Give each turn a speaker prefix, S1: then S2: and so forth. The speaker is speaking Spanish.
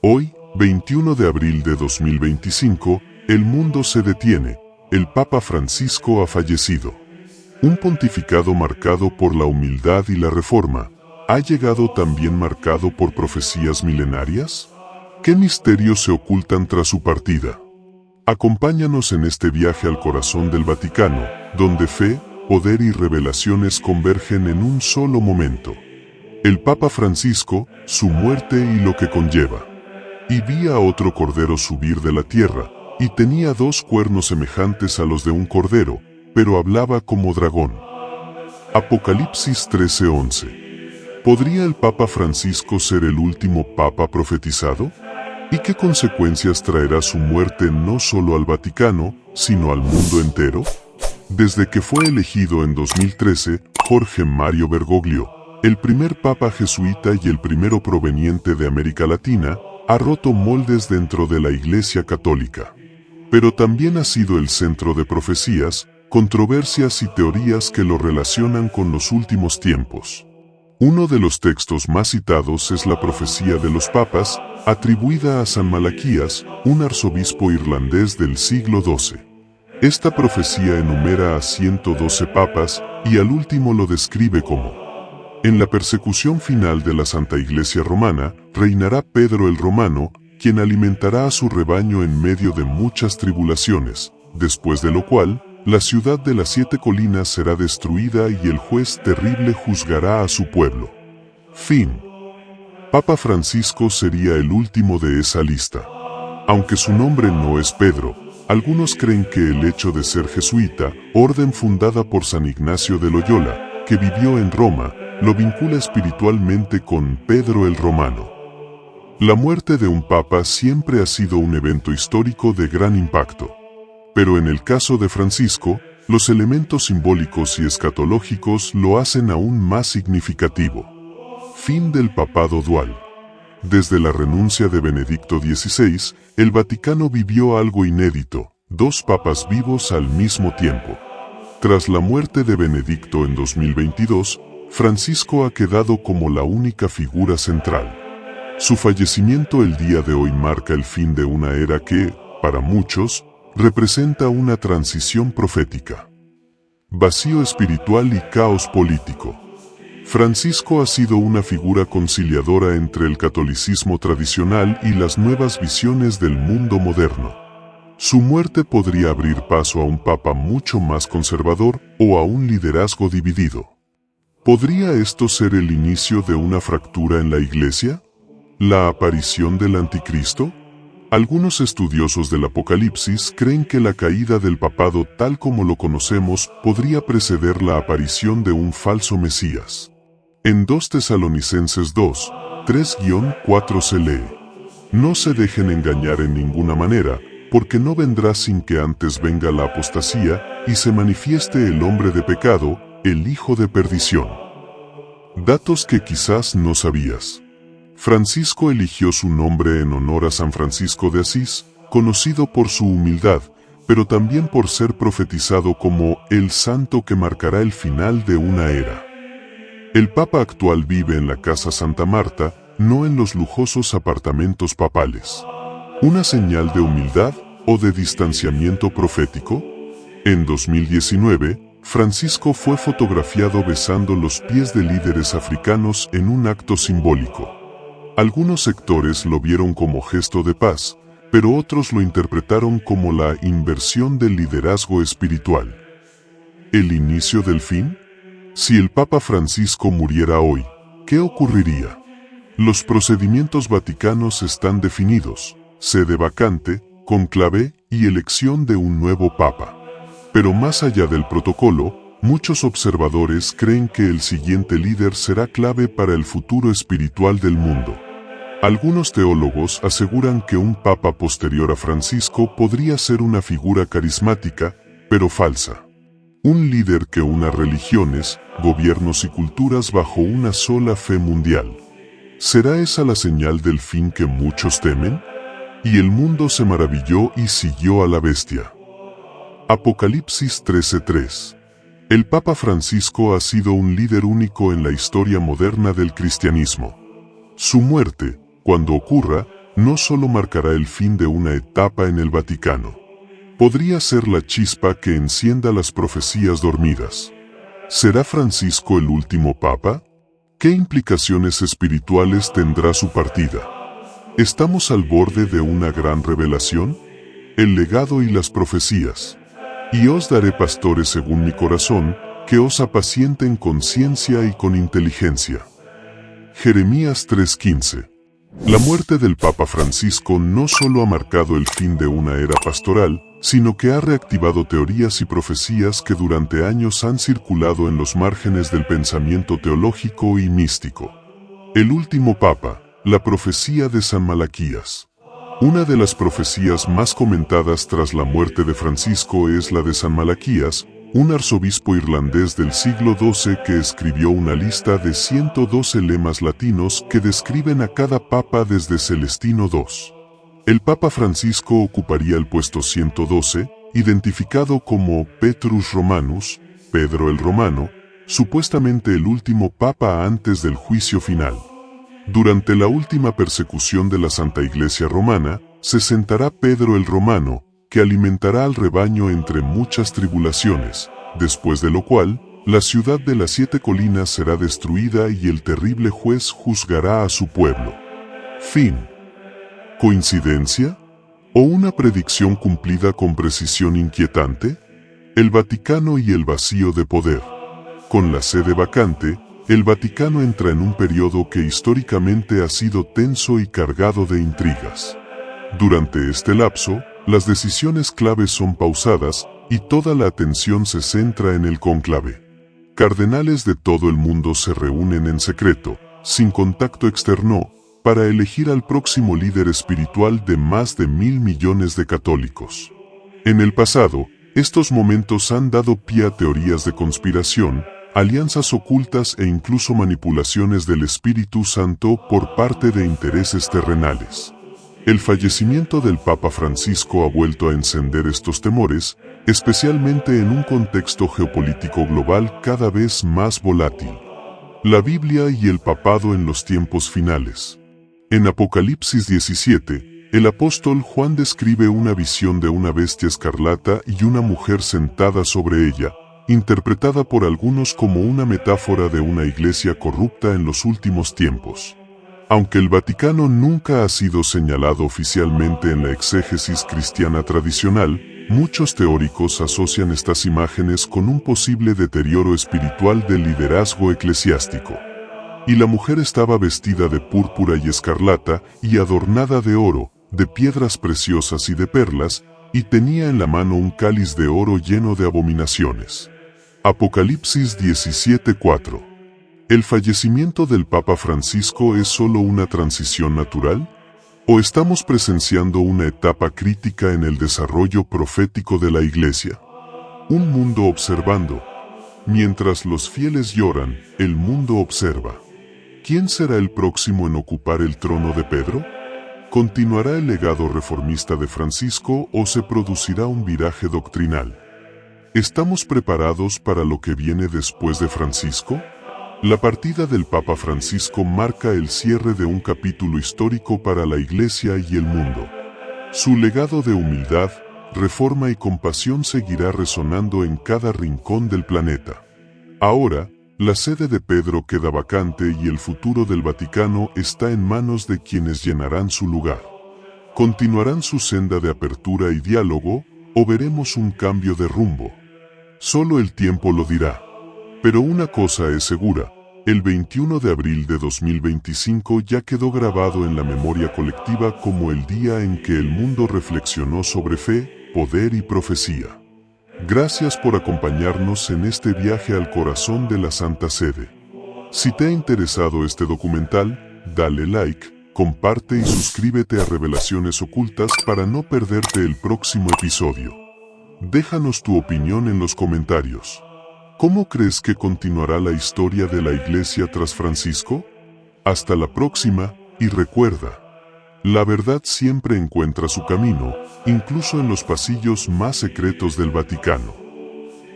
S1: Hoy, 21 de abril de 2025, el mundo se detiene. El Papa Francisco ha fallecido. Un pontificado marcado por la humildad y la reforma, ¿ha llegado también marcado por profecías milenarias? ¿Qué misterios se ocultan tras su partida? Acompáñanos en este viaje al corazón del Vaticano, donde fe, poder y revelaciones convergen en un solo momento. El Papa Francisco, su muerte y lo que conlleva. Y vi a otro cordero subir de la tierra, y tenía 2 cuernos semejantes a los de un cordero, pero hablaba como dragón. Apocalipsis 13:11. ¿Podría el Papa Francisco ser el último Papa profetizado? ¿Y qué consecuencias traerá su muerte no solo al Vaticano, sino al mundo entero? Desde que fue elegido en 2013, Jorge Mario Bergoglio, el primer Papa jesuita y el primero proveniente de América Latina, ha roto moldes dentro de la Iglesia Católica. Pero también ha sido el centro de profecías, controversias y teorías que lo relacionan con los últimos tiempos. Uno de los textos más citados es la profecía de los papas, atribuida a San Malaquías, un arzobispo irlandés del siglo XII. Esta profecía enumera a 112 papas y al último lo describe como: en la persecución final de la Santa Iglesia Romana, reinará Pedro el Romano, quien alimentará a su rebaño en medio de muchas tribulaciones, después de lo cual, la ciudad de las 7 colinas será destruida y el juez terrible juzgará a su pueblo. Fin. Papa Francisco sería el último de esa lista. Aunque su nombre no es Pedro, algunos creen que el hecho de ser jesuita, orden fundada por San Ignacio de Loyola, que vivió en Roma, lo vincula espiritualmente con Pedro el Romano. La muerte de un papa siempre ha sido un evento histórico de gran impacto. Pero en el caso de Francisco, los elementos simbólicos y escatológicos lo hacen aún más significativo. Fin del papado dual. Desde la renuncia de Benedicto XVI, el Vaticano vivió algo inédito: 2 papas vivos al mismo tiempo. Tras la muerte de Benedicto en 2022, Francisco ha quedado como la única figura central. Su fallecimiento el día de hoy marca el fin de una era que, para muchos, representa una transición profética. Vacío espiritual y caos político. Francisco ha sido una figura conciliadora entre el catolicismo tradicional y las nuevas visiones del mundo moderno. Su muerte podría abrir paso a un papa mucho más conservador o a un liderazgo dividido. ¿Podría esto ser el inicio de una fractura en la Iglesia? ¿La aparición del Anticristo? Algunos estudiosos del Apocalipsis creen que la caída del papado tal como lo conocemos podría preceder la aparición de un falso Mesías. En 2 Tesalonicenses 2, 3-4 se lee: no se dejen engañar en ninguna manera, porque no vendrá sin que antes venga la apostasía y se manifieste el hombre de pecado, el hijo de perdición. Datos que quizás no sabías. Francisco eligió su nombre en honor a San Francisco de Asís, conocido por su humildad, pero también por ser profetizado como el santo que marcará el final de una era. El Papa actual vive en la Casa Santa Marta, no en los lujosos apartamentos papales. ¿Una señal de humildad o de distanciamiento profético? En 2019, Francisco fue fotografiado besando los pies de líderes africanos en un acto simbólico. Algunos sectores lo vieron como gesto de paz, pero otros lo interpretaron como la inversión del liderazgo espiritual. ¿El inicio del fin? Si el Papa Francisco muriera hoy, ¿qué ocurriría? Los procedimientos vaticanos están definidos: sede vacante, conclave y elección de un nuevo Papa. Pero más allá del protocolo, muchos observadores creen que el siguiente líder será clave para el futuro espiritual del mundo. Algunos teólogos aseguran que un papa posterior a Francisco podría ser una figura carismática, pero falsa. Un líder que una religiones, gobiernos y culturas bajo una sola fe mundial. ¿Será esa la señal del fin que muchos temen? Y el mundo se maravilló y siguió a la bestia. Apocalipsis 13:3. El Papa Francisco ha sido un líder único en la historia moderna del cristianismo. Su muerte, cuando ocurra, no solo marcará el fin de una etapa en el Vaticano. Podría ser la chispa que encienda las profecías dormidas. ¿Será Francisco el último papa? ¿Qué implicaciones espirituales tendrá su partida? ¿Estamos al borde de una gran revelación? El legado y las profecías. Y os daré pastores según mi corazón, que os apacienten con ciencia y con inteligencia. Jeremías 3:15. La muerte del Papa Francisco no solo ha marcado el fin de una era pastoral, sino que ha reactivado teorías y profecías que durante años han circulado en los márgenes del pensamiento teológico y místico. El último Papa, la profecía de San Malaquías. Una de las profecías más comentadas tras la muerte de Francisco es la de San Malaquías, un arzobispo irlandés del siglo XII que escribió una lista de 112 lemas latinos que describen a cada papa desde Celestino II. El Papa Francisco ocuparía el puesto 112, identificado como Petrus Romanus, Pedro el Romano, supuestamente el último papa antes del juicio final. Durante la última persecución de la Santa Iglesia Romana, se sentará Pedro el Romano, que alimentará al rebaño entre muchas tribulaciones, después de lo cual, la ciudad de las 7 colinas será destruida y el terrible juez juzgará a su pueblo. Fin. ¿Coincidencia? ¿O una predicción cumplida con precisión inquietante? El Vaticano y el vacío de poder. Con la sede vacante, el Vaticano entra en un periodo que históricamente ha sido tenso y cargado de intrigas. Durante este lapso, las decisiones claves son pausadas y toda la atención se centra en el cónclave. Cardenales de todo el mundo se reúnen en secreto, sin contacto externo, para elegir al próximo líder espiritual de más de 1.000 millones de católicos. En el pasado, estos momentos han dado pie a teorías de conspiración, alianzas ocultas e incluso manipulaciones del Espíritu Santo por parte de intereses terrenales. El fallecimiento del Papa Francisco ha vuelto a encender estos temores, especialmente en un contexto geopolítico global cada vez más volátil. La Biblia y el papado en los tiempos finales. En Apocalipsis 17, el apóstol Juan describe una visión de una bestia escarlata y una mujer sentada sobre ella, interpretada por algunos como una metáfora de una iglesia corrupta en los últimos tiempos. Aunque el Vaticano nunca ha sido señalado oficialmente en la exégesis cristiana tradicional, muchos teóricos asocian estas imágenes con un posible deterioro espiritual del liderazgo eclesiástico. Y la mujer estaba vestida de púrpura y escarlata y adornada de oro, de piedras preciosas y de perlas, y tenía en la mano un cáliz de oro lleno de abominaciones. Apocalipsis 17:4. ¿El fallecimiento del Papa Francisco es solo una transición natural? ¿O estamos presenciando una etapa crítica en el desarrollo profético de la Iglesia? Un mundo observando. Mientras los fieles lloran, el mundo observa. ¿Quién será el próximo en ocupar el trono de Pedro? ¿Continuará el legado reformista de Francisco o se producirá un viraje doctrinal? ¿Estamos preparados para lo que viene después de Francisco? La partida del Papa Francisco marca el cierre de un capítulo histórico para la Iglesia y el mundo. Su legado de humildad, reforma y compasión seguirá resonando en cada rincón del planeta. Ahora, la sede de Pedro queda vacante y el futuro del Vaticano está en manos de quienes llenarán su lugar. ¿Continuarán su senda de apertura y diálogo, o veremos un cambio de rumbo? Solo el tiempo lo dirá. Pero una cosa es segura, el 21 de abril de 2025 ya quedó grabado en la memoria colectiva como el día en que el mundo reflexionó sobre fe, poder y profecía. Gracias por acompañarnos en este viaje al corazón de la Santa Sede. Si te ha interesado este documental, dale like, comparte y suscríbete a Revelaciones Ocultas para no perderte el próximo episodio. Déjanos tu opinión en los comentarios. ¿Cómo crees que continuará la historia de la Iglesia tras Francisco? Hasta la próxima, y recuerda, la verdad siempre encuentra su camino, incluso en los pasillos más secretos del Vaticano.